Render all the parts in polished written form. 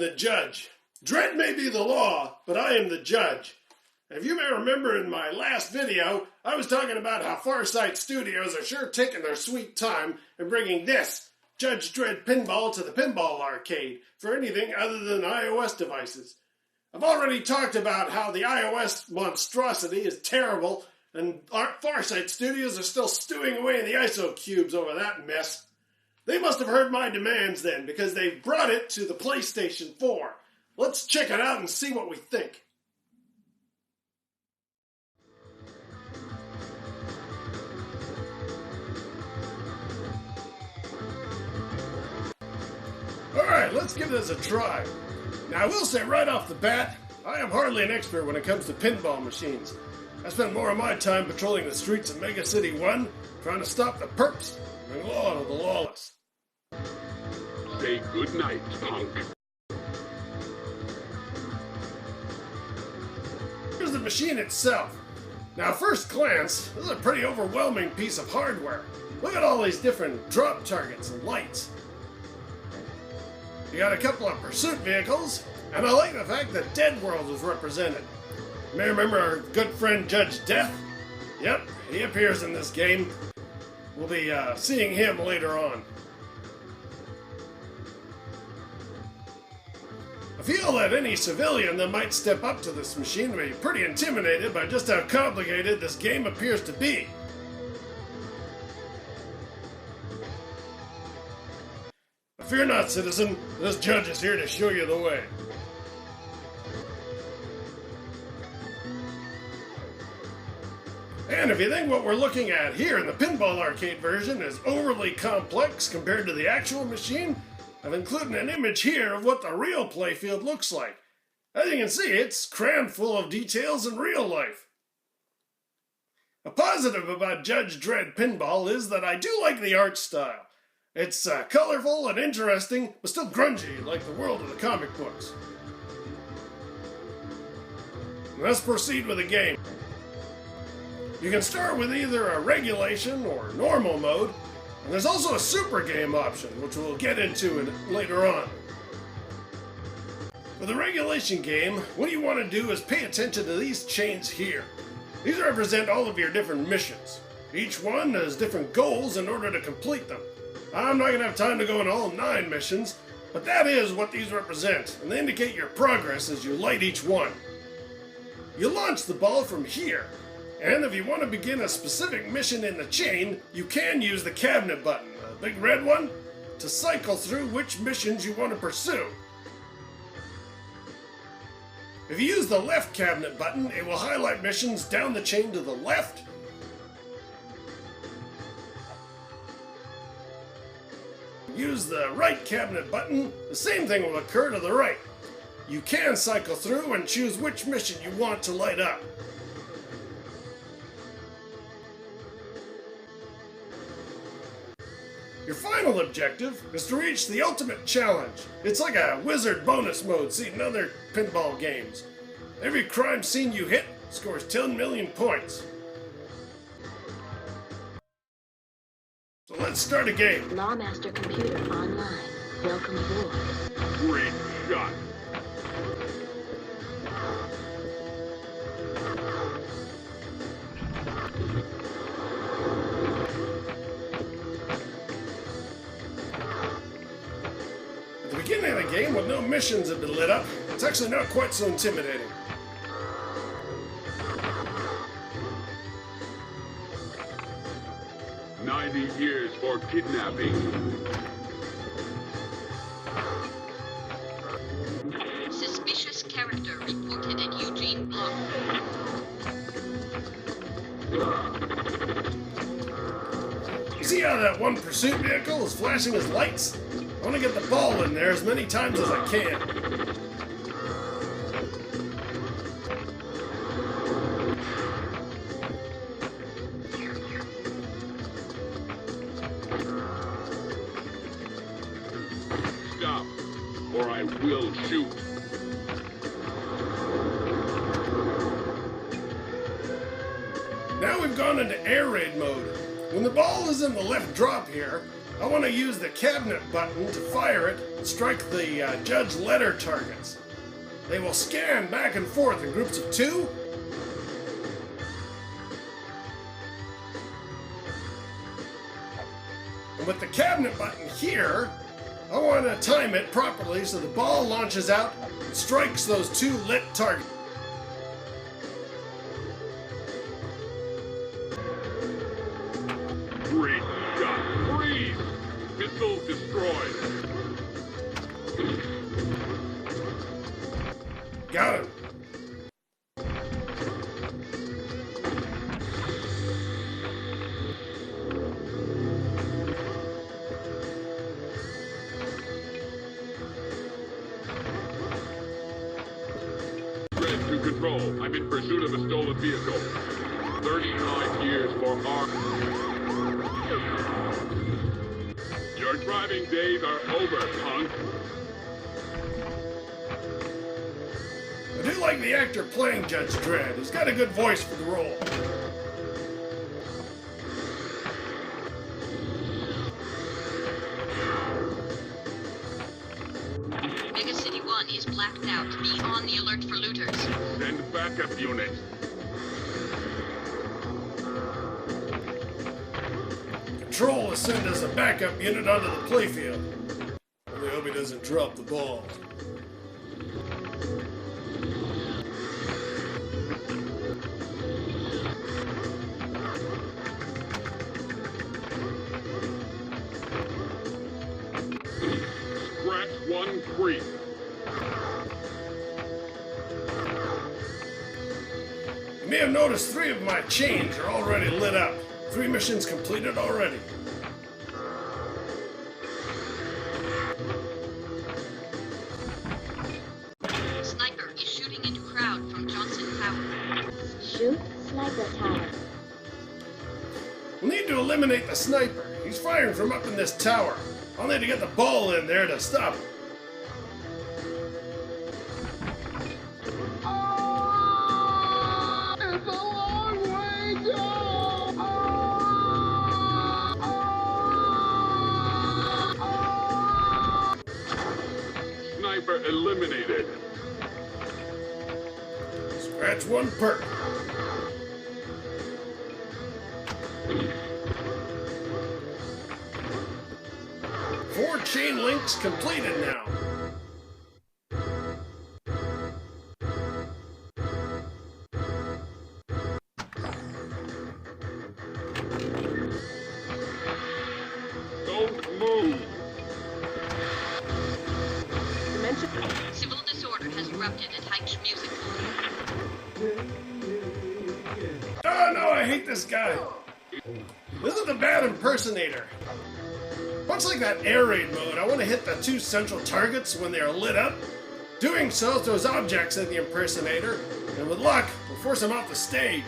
the judge. Dredd may be the law, but I am the judge. If you may remember in my last video, I was talking about how Farsight Studios are sure taking their sweet time in bringing this, Judge Dredd Pinball, to the Pinball Arcade for anything other than iOS devices. I've already talked about how the iOS monstrosity is terrible, and Farsight Studios are still stewing away in the ISO cubes over that mess. They must have heard my demands then, because they've brought it to the PlayStation 4. Let's check it out and see what we think. Alright, let's give this a try. Now I will say right off the bat, I am hardly an expert when it comes to pinball machines. I spend more of my time patrolling the streets of Mega City 1, trying to stop the perps and bring law to the lawless. Say goodnight, punk. Here's the machine itself. Now, first glance, this is a pretty overwhelming piece of hardware. Look at all these different drop targets and lights. You got a couple of pursuit vehicles, and I like the fact that Deadworld is represented. You may remember our good friend Judge Death? Yep, he appears in this game. We'll be seeing him later on. I feel that any civilian that might step up to this machine will be pretty intimidated by just how complicated this game appears to be. But fear not, citizen. This judge is here to show you the way. And if you think what we're looking at here in the Pinball Arcade version is overly complex compared to the actual machine, I've included an image here of what the real playfield looks like. As you can see, it's crammed full of details in real life. A positive about Judge Dredd Pinball is that I do like the art style. It's colorful and interesting, but still grungy like the world of the comic books. Let's proceed with the game. You can start with either a regulation or normal mode, and there's also a super game option, which we'll get into later on. For the regulation game, what you want to do is pay attention to these chains here. These represent all of your different missions. Each one has different goals in order to complete them. I'm not going to have time to go into all 9 missions, but that is what these represent, and they indicate your progress as you light each one. You launch the ball from here, and if you want to begin a specific mission in the chain, you can use the cabinet button, the big red one, to cycle through which missions you want to pursue. If you use the left cabinet button, it will highlight missions down the chain to the left. Use the right cabinet button, the same thing will occur to the right. You can cycle through and choose which mission you want to light up. Your final objective is to reach the ultimate challenge. It's like a wizard bonus mode seen in other pinball games. Every crime scene you hit scores 10 million points. So let's start a game. Lawmaster Computer online. Welcome aboard. Great shot. At the beginning of the game, when no missions have been lit up, it's actually not quite so intimidating. $90 for kidnapping. Suspicious character reported at Eugene Block. You see how that one pursuit vehicle is flashing his lights? I want to get the ball in there as many times as I can. Stop, or I will shoot. Now we've gone into air raid mode. When the ball is in the left drop here, I want to use the cabinet button to fire it and strike the Judge letter targets. They will scan back and forth in groups of 2. And with the cabinet button here, I want to time it properly so the ball launches out and strikes those 2 lit targets. Great shot. Freeze! Missile destroyed. Got him. Dredd to control. I'm in pursuit of a stolen vehicle. 35 years for arm. Your driving days are over, punk. I do like the actor playing Judge Dredd. He's got a good voice for the role. Mega City 1 is blacked out. Be on the alert for looters. Send backup units. Control will send us a backup unit onto the playfield. Only hope he doesn't drop the ball. Scratch 1 creep. You may have noticed 3 of my chains are already lit up. 3 missions completed already. Sniper is shooting into crowd from Johnson Tower. Shoot sniper tower. We'll need to eliminate the sniper. He's firing from up in this tower. I'll need to get the ball in there to stop him. Sniper eliminated. Scratch 1 perk. Four chain links completed now. Don't move. Civil disorder has erupted at Hike's Music Hall. Oh no, I hate this guy. This is the bad impersonator. Much like that air raid mode, I want to hit the 2 central targets when they are lit up. Doing so throws objects at the impersonator, and with luck, will force him off the stage.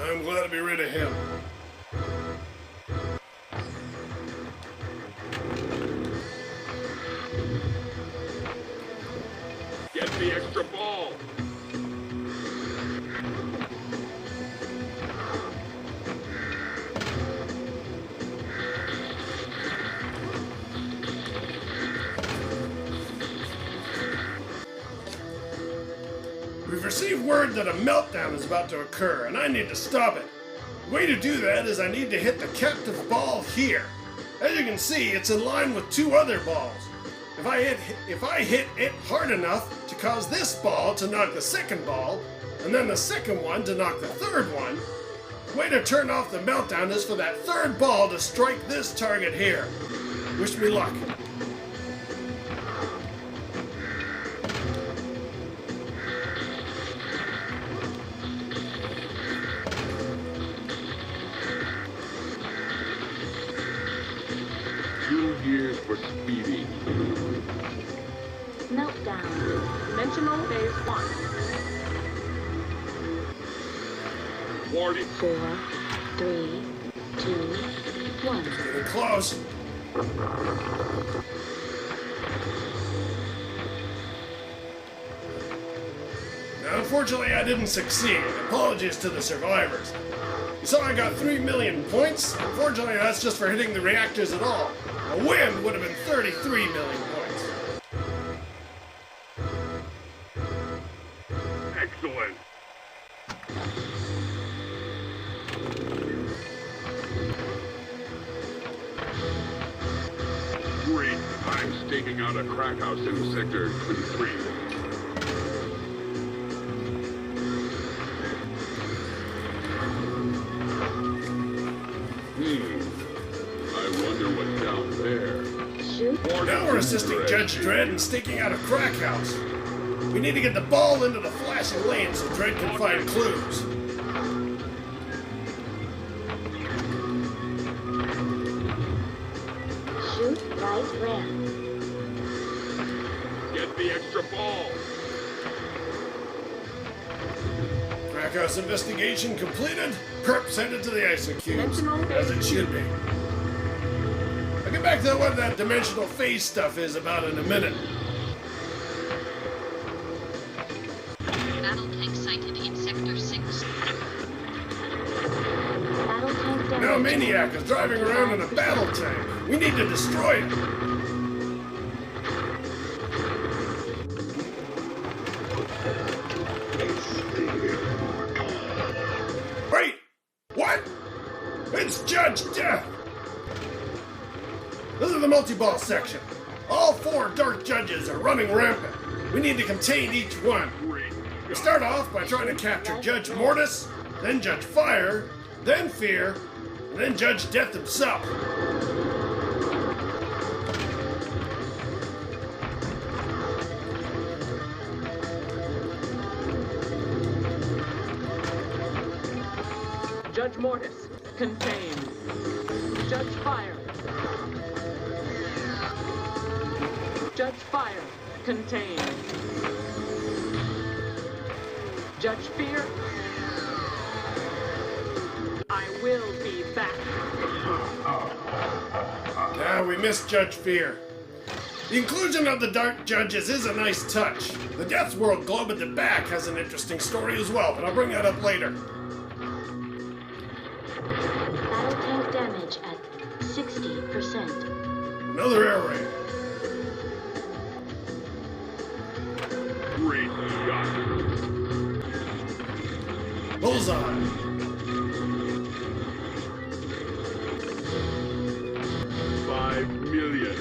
I'm glad to be rid of him. Get the extra ball. We've received word that a meltdown is about to occur, and I need to stop it. The way to do that is I need to hit the captive ball here. As you can see, it's in line with 2 other balls. If I hit it hard enough to cause this ball to knock the second ball, and then the second one to knock the third one, the way to turn off the meltdown is for that third ball to strike this target here. Wish me luck. Years for speeding. Meltdown. Dimensional phase 1. Warning. 4, 3, 2, 1. Getting close. Now, unfortunately, I didn't succeed. Apologies to the survivors. You saw I got 3 million points. Unfortunately, that's just for hitting the reactors at all. A win would have been 33 million points. Excellent. Great. I'm staking out a crack house in Sector 23. I wonder what's down there. Shoot. Now we're assisting Judge Dredd in staking out a crack house. We need to get the ball into the flashing lane so Dredd can find clues. Shoot right ramp. Get the extra ball. Crack house investigation completed. Perps headed to the isocubes, as it should be. I'll get back to what that dimensional phase stuff is about in a minute. Battle tank sighted in Sector 6. Battle tank damage. Now Maniac is driving around in a battle tank. We need to destroy it. Wait! What? It's Judge Death! This is the multi-ball section. All 4 dark judges are running rampant. We need to contain each one. We start off by trying to capture Judge Mortis, then Judge Fire, then Fear, and then Judge Death himself. Judge Mortis, contained. Judge Fire. Judge Fire, contained. Judge Fear, I will be back. Now we missed Judge Fear. The inclusion of the dark judges is a nice touch. The Deathworld globe at the back has an interesting story as well, but I'll bring that up later. Battle tank damage at 60%. Another air raid. Great shot. Bullseye. $5 million.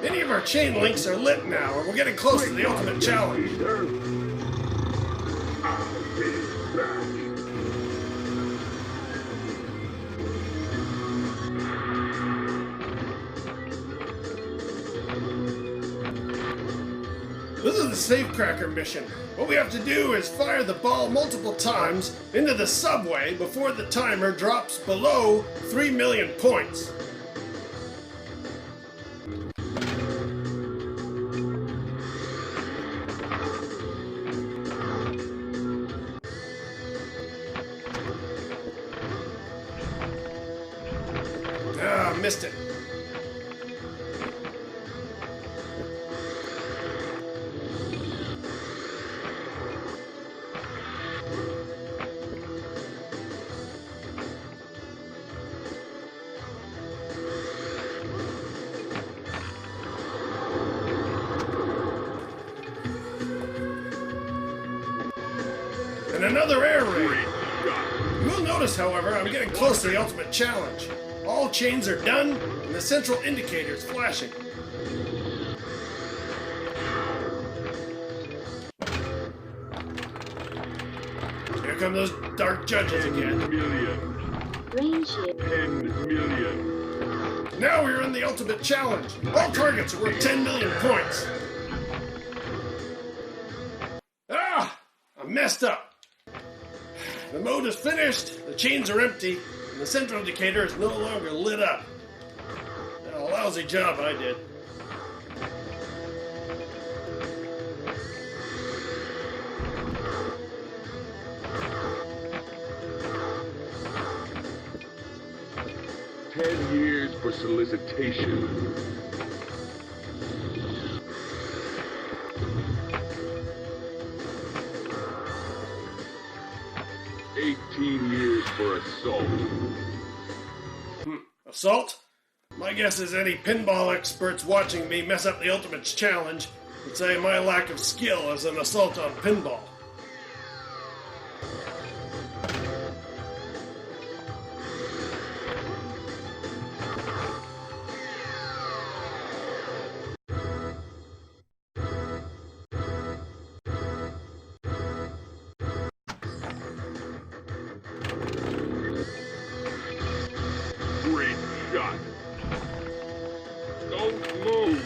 Many of our chain links are lit now, and we're getting close to the ultimate challenge. This is the Safecracker mission. What we have to do is fire the ball multiple times into the subway before the timer drops below 3 million points. Ah, missed it. And another air raid. You will notice, however, I'm getting close to the ultimate challenge. All chains are done, and the central indicator is flashing. Here come those dark judges again. Range shield. 10 million. Now we're in the ultimate challenge. All targets are worth 10 million points. Ah! I messed up. The mode is finished, the chains are empty, and the central indicator is no longer lit up. A lousy job I did. 10 years for solicitation. 18 years for assault. Assault? My guess is any pinball experts watching me mess up the Ultimates Challenge would say my lack of skill is an assault on pinball. Great shot. Don't move.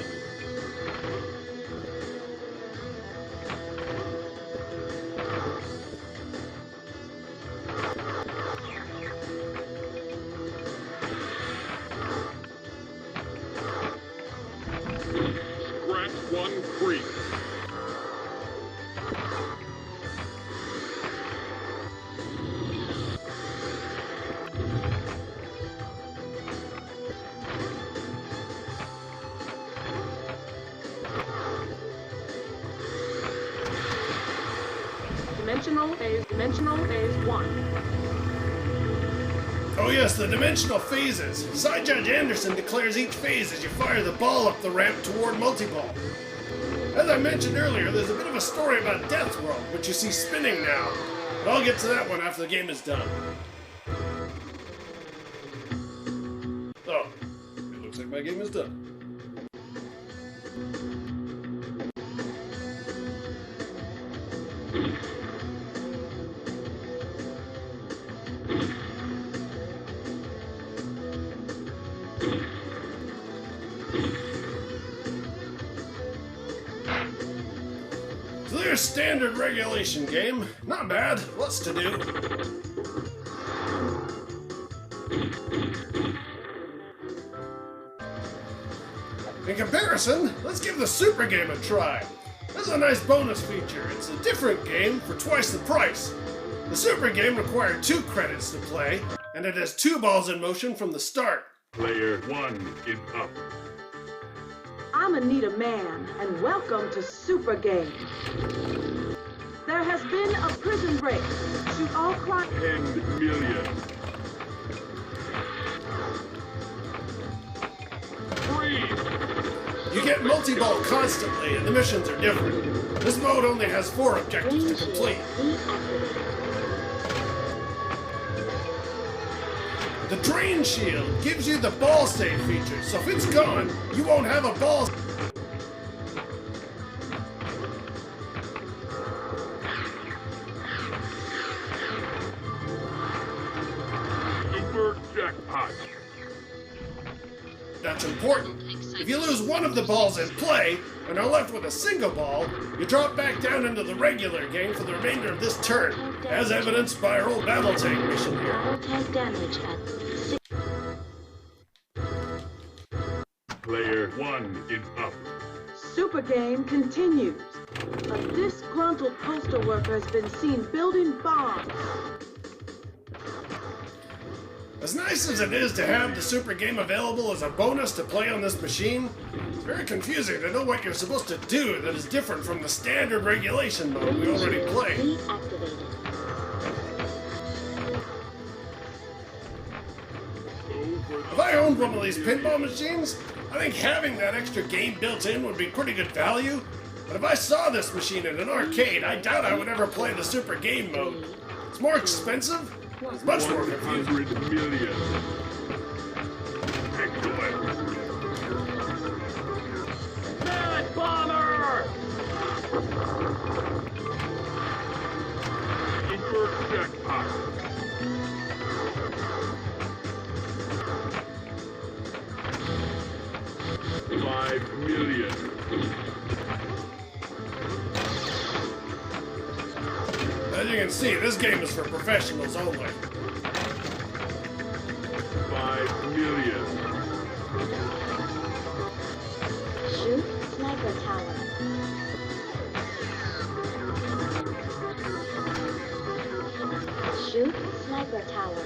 Scratch one free. Dimensional phase 1. Oh yes, the dimensional phases. Side Judge Anderson declares each phase as you fire the ball up the ramp toward multi-ball. As I mentioned earlier, there's a bit of a story about Deadworld, which you see spinning now. But I'll get to that one after the game is done. Oh, it looks like my game is done. So there's standard regulation game. Not bad. Lots to do. In comparison, let's give the Super Game a try. This is a nice bonus feature. It's a different game for twice the price. The Super Game required 2 credits to play, and it has 2 balls in motion from the start. Player 1 is up. I'm Anita Man, and welcome to Super Game. There has been a prison break. Shoot all crime. 10 million. Freeze. You get multi-ball constantly, and the missions are different. This mode only has 4 objectives to complete. The Drain Shield gives you the ball save feature, so if it's gone, you won't have a ball. Super jackpot. That's important. If you lose one of the balls in play and are left with a single ball, you drop back down into the regular game for the remainder of this turn, as evidenced by our old battle tank mission here. Battle tank damage at 6. Player 1 is up. Super Game continues. A disgruntled postal worker has been seen building bombs. As nice as it is to have the Super Game available as a bonus to play on this machine, it's very confusing to know what you're supposed to do that is different from the standard regulation mode we already played. Deactivated. If I owned one of these pinball machines, I think having that extra game built in would be pretty good value. But if I saw this machine in an arcade, I doubt I would ever play the Super Game mode. It's more expensive. It's much more confusing. 100 million. Excellent. Mad Bomber! Super jackpot. $5 million. As you can see, this game is for professionals only. 5 million. Shoot sniper tower. Shoot sniper tower.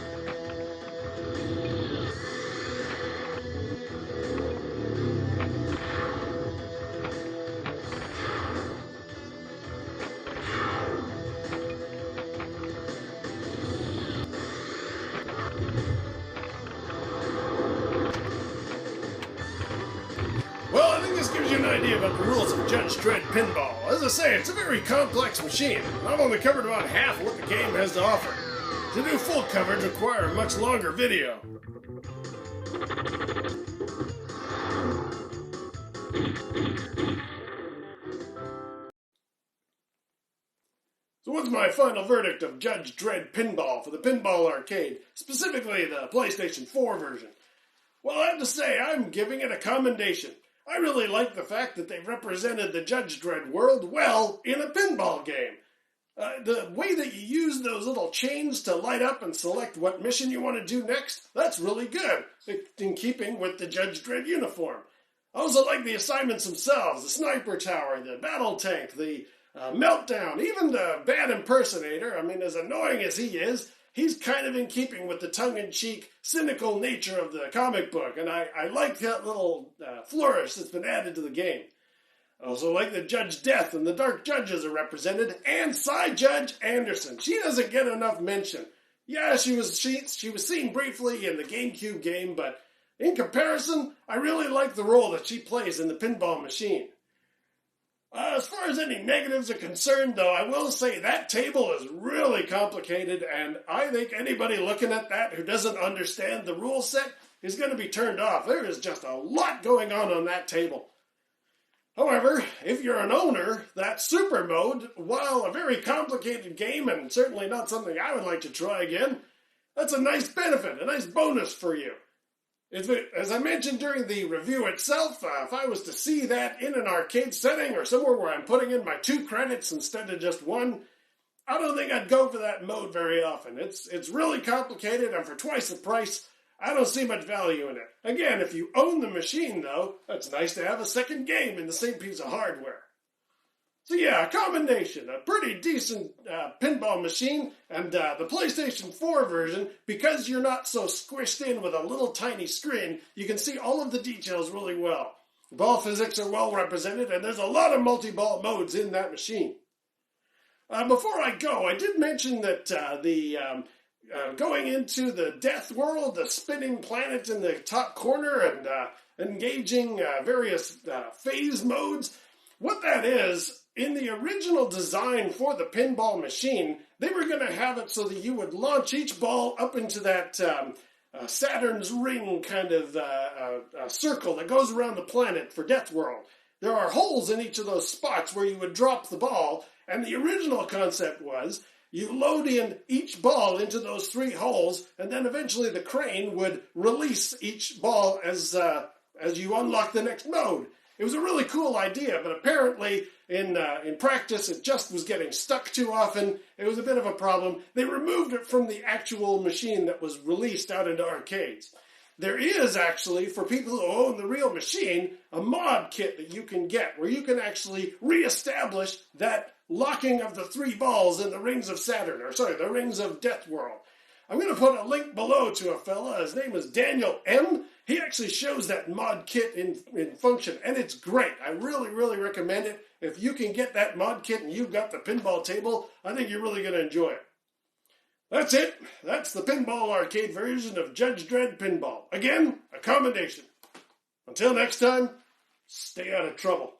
gives you an idea about the rules of Judge Dredd Pinball. As I say, it's a very complex machine. I've only covered about half of what the game has to offer. To do full coverage require a much longer video. So what's my final verdict of Judge Dredd Pinball for the Pinball Arcade, specifically the PlayStation 4 version? Well, I have to say, I'm giving it a commendation. I really like the fact that they represented the Judge Dredd world well in a pinball game. The way that you use those little chains to light up and select what mission you want to do next, that's really good, in keeping with the Judge Dredd uniform. I also like the assignments themselves, the sniper tower, the battle tank, the meltdown, even the bad impersonator. I mean, as annoying as he is, he's kind of in keeping with the tongue-in-cheek, cynical nature of the comic book, and I like that little flourish that's been added to the game. I also like that Judge Death and the Dark Judges are represented, and Side Judge Anderson. She doesn't get enough mention. Yeah, she was seen briefly in the GameCube game, but in comparison, I really like the role that she plays in the pinball machine. As far as any negatives are concerned, though, I will say that table is really complicated, and I think anybody looking at that who doesn't understand the rule set is going to be turned off. There is just a lot going on that table. However, if you're an owner, that super mode, while a very complicated game and certainly not something I would like to try again, that's a nice benefit, a nice bonus for you. As I mentioned during the review itself, if I was to see that in an arcade setting or somewhere where I'm putting in my 2 credits instead of just 1, I don't think I'd go for that mode very often. It's really complicated, and for twice the price, I don't see much value in it. Again, if you own the machine, though, it's nice to have a second game in the same piece of hardware. So yeah, a combination, a pretty decent pinball machine, and the PlayStation 4 version, because you're not so squished in with a little tiny screen, you can see all of the details really well. The ball physics are well represented, and there's a lot of multi-ball modes in that machine. Before I go, I did mention that going into the Death World, the spinning planet in the top corner, and engaging various phase modes, what that is, in the original design for the pinball machine, they were going to have it so that you would launch each ball up into that Saturn's ring kind of circle that goes around the planet for Deathworld. There are holes in each of those spots where you would drop the ball, and the original concept was you load in each ball into those 3 holes, and then eventually the crane would release each ball as you unlock the next mode. It was a really cool idea, but apparently in practice it just was getting stuck too often. It was a bit of a problem. They removed it from the actual machine that was released out into arcades. There is actually, for people who own the real machine, a mod kit that you can get where you can actually reestablish that locking of the 3 balls in the rings of Saturn, the rings of Deathworld. I'm going to put a link below to a fella. His name is Daniel M. He actually shows that mod kit in function, and it's great. I really, really recommend it. If you can get that mod kit and you've got the pinball table, I think you're really going to enjoy it. That's it. That's the Pinball Arcade version of Judge Dredd Pinball. Again, a commendation. Until next time, stay out of trouble.